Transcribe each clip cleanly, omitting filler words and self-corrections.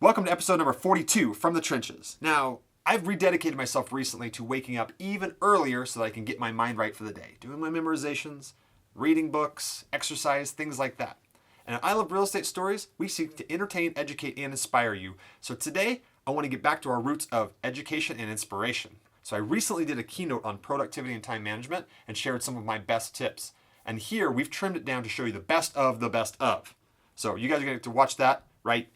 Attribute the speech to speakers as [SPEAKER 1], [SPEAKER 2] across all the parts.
[SPEAKER 1] Welcome to episode number 42 from the trenches. Now, I've rededicated myself recently to waking up even earlier so that I can get my mind right for the day, doing my memorizations, reading books, exercise, things like that. And at I Love Real Estate Stories, we seek to entertain, educate, and inspire you. So today, I want to get back to our roots of education and inspiration. So I recently did a keynote on productivity and time management and shared some of my best tips. And here, we've trimmed it down to show you the best of the best of. So you guys are going to get to watch that right now.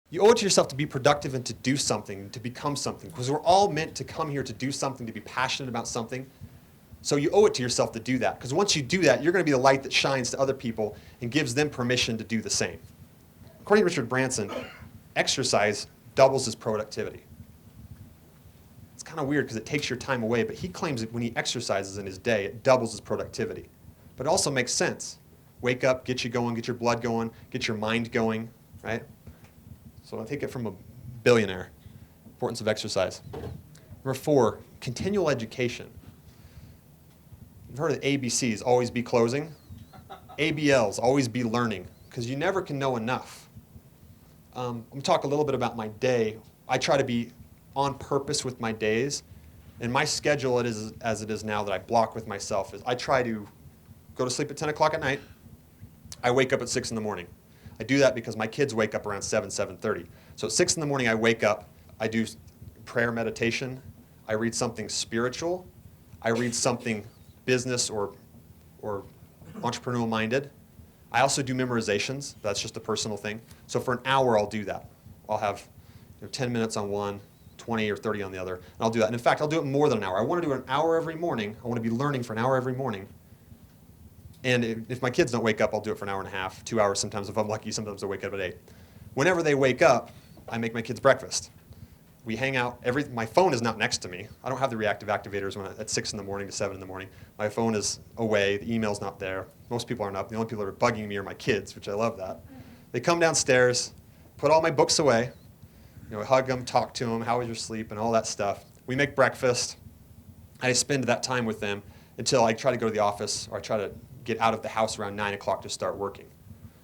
[SPEAKER 1] You owe it to yourself to be productive and to do something, to become something, because we're all meant to come here to do something, to be passionate about something. So you owe it to yourself to do that, because once you do that, you're going to be the light that shines to other people and gives them permission to do the same. According to Richard Branson, exercise doubles his productivity. It's kind of weird because it takes your time away, but he claims that when he exercises in his day, it doubles his productivity. But it also makes sense. Wake up, get you going, get your blood going, get your mind going, right? So I take it from a billionaire. Importance of exercise. Number 4, continual education. You've heard of ABCs, always be closing. ABLs, always be learning, because you never can know enough. I'm going to talk a little bit about my day. I try to be on purpose with my days, and my schedule as it is now that I block with myself is I try to go to sleep at 10 o'clock at night. I wake up at 6 in the morning. I do that because my kids wake up around 7:30. So at 6 in the morning I wake up, I do prayer meditation, I read something spiritual, I read something business or entrepreneurial minded. I also do memorizations. That's just a personal thing. So for an hour I'll do that. I'll have 10 minutes on one, 20 or 30 on the other, and I'll do that. And in fact, I'll do it more than an hour. I want to do an hour every morning. I want to be learning for an hour every morning. And if my kids don't wake up, I'll do it for an hour and a half, 2 hours sometimes. If I'm lucky, sometimes they wake up at 8. Whenever they wake up, I make my kids breakfast. We hang out. My phone is not next to me. I don't have the reactive activators at 6 in the morning to 7 in the morning. My phone is away. The email's not there. Most people aren't up. The only people that are bugging me are my kids, which I love that. They come downstairs, put all my books away, hug them, talk to them, how was your sleep, and all that stuff. We make breakfast. I spend that time with them until I try to go to the office, or I try to get out of the house around 9 o'clock to start working.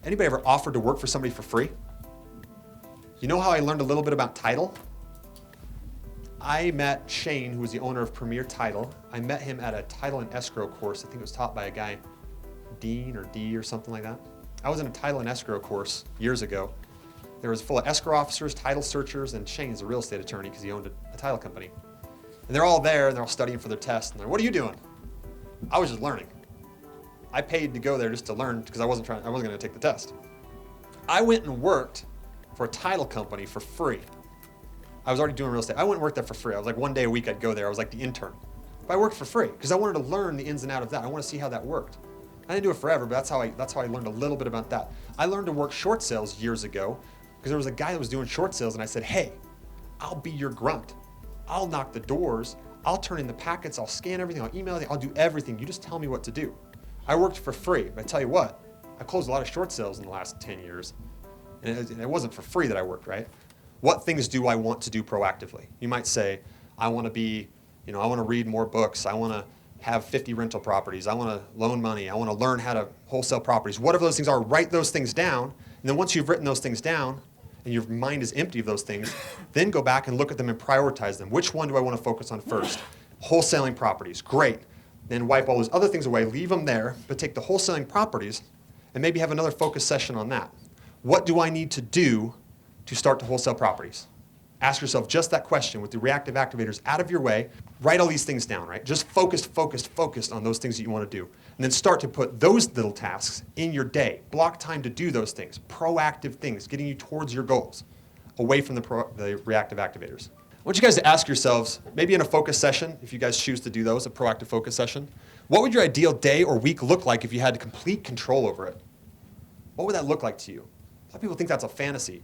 [SPEAKER 1] Anybody ever offered to work for somebody for free? You know how I learned a little bit about title? I met Shane, who was the owner of Premier Title. I met him at a title and escrow course. I think it was taught by a guy, Dean or D or something like that. I was in a title and escrow course years ago. There was full of escrow officers, title searchers, and Shane's a real estate attorney because he owned a title company. And they're all there, and they're all studying for their test. And they're, what are you doing? I was just learning. I paid to go there just to learn because I wasn't going to take the test. I went and worked for a title company for free. I was already doing real estate. I went and worked there for free. I was like one day a week I'd go there. I was like the intern. But I worked for free because I wanted to learn the ins and outs of that. I want to see how that worked. I didn't do it forever, but that's how I learned a little bit about that. I learned to work short sales years ago because there was a guy that was doing short sales, and I said, hey, I'll be your grunt. I'll knock the doors. I'll turn in the packets. I'll scan everything. I'll email everything. I'll do everything. You just tell me what to do. I worked for free, but I tell you what, I closed a lot of short sales in the last 10 years. And it wasn't for free that I worked, right? What things do I want to do proactively? You might say, I want to read more books. I want to have 50 rental properties. I want to loan money. I want to learn how to wholesale properties. Whatever those things are, write those things down. And then once you've written those things down and your mind is empty of those things, then go back and look at them and prioritize them. Which one do I want to focus on first? Wholesaling properties, great. Then wipe all those other things away, leave them there, but take the wholesaling properties and maybe have another focus session on that. What do I need to do to start to wholesale properties? Ask yourself just that question with the reactive activators out of your way. Write all these things down, right? Just focused on those things that you want to do. And then start to put those little tasks in your day. Block time to do those things, proactive things, getting you towards your goals, away from the reactive activators. I want you guys to ask yourselves, maybe in a focus session, if you guys choose to do those, a proactive focus session, what would your ideal day or week look like if you had complete control over it? What would that look like to you? A lot of people think that's a fantasy,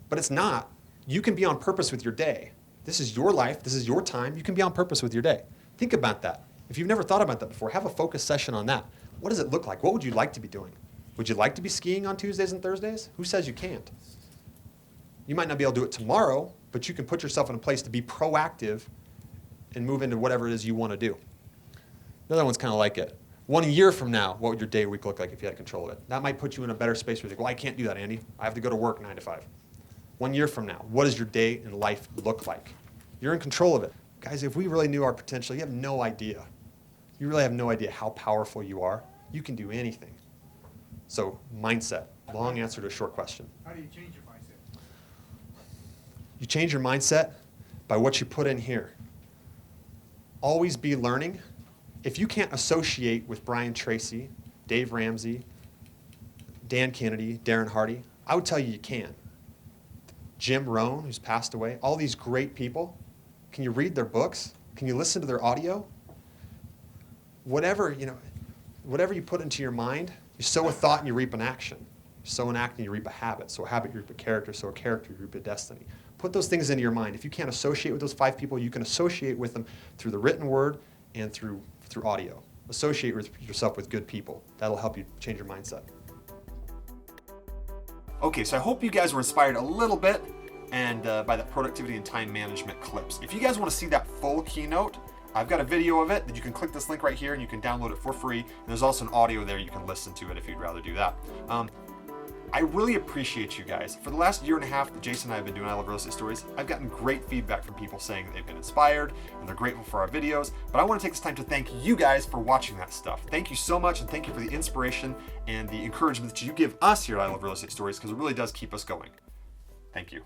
[SPEAKER 1] but it's not. You can be on purpose with your day. This is your life. This is your time. You can be on purpose with your day. Think about that. If you've never thought about that before, have a focus session on that. What does it look like? What would you like to be doing? Would you like to be skiing on Tuesdays and Thursdays? Who says you can't? You might not be able to do it tomorrow, but you can put yourself in a place to be proactive and move into whatever it is you want to do. The other one's kind of like it. 1 year from now, what would your day or week look like if you had control of it? That might put you in a better space where you think, well, I can't do that, Andy. I have to go to work 9 to 5. 1 year from now, what does your day and life look like? You're in control of it. Guys, if we really knew our potential, you have no idea. You really have no idea how powerful you are. You can do anything. So, mindset. Long answer to a short question.
[SPEAKER 2] How do you change your mindset?
[SPEAKER 1] You change your mindset by what you put in here. Always be learning. If you can't associate with Brian Tracy, Dave Ramsey, Dan Kennedy, Darren Hardy, I would tell you you can. Jim Rohn, who's passed away, all these great people, can you read their books? Can you listen to their audio? Whatever you put into your mind, you sow a thought and you reap an action. You sow an act and you reap a habit. So a habit, you reap a character. So a character, you reap a destiny. Put those things into your mind. If you can't associate with those 5 people, you can associate with them through the written word and through audio. Associate with yourself with good people. That'll help you change your mindset. Okay, so I hope you guys were inspired a little bit and by the productivity and time management clips. If you guys want to see that full keynote, I've got a video of it that you can click this link right here and you can download it for free. And there's also an audio there, you can listen to it if you'd rather do that. I really appreciate you guys. For the last year and a half that Jason and I have been doing I Love Real Estate Stories, I've gotten great feedback from people saying that they've been inspired and they're grateful for our videos. But I want to take this time to thank you guys for watching that stuff. Thank you so much, and thank you for the inspiration and the encouragement that you give us here at I Love Real Estate Stories, because it really does keep us going. Thank you.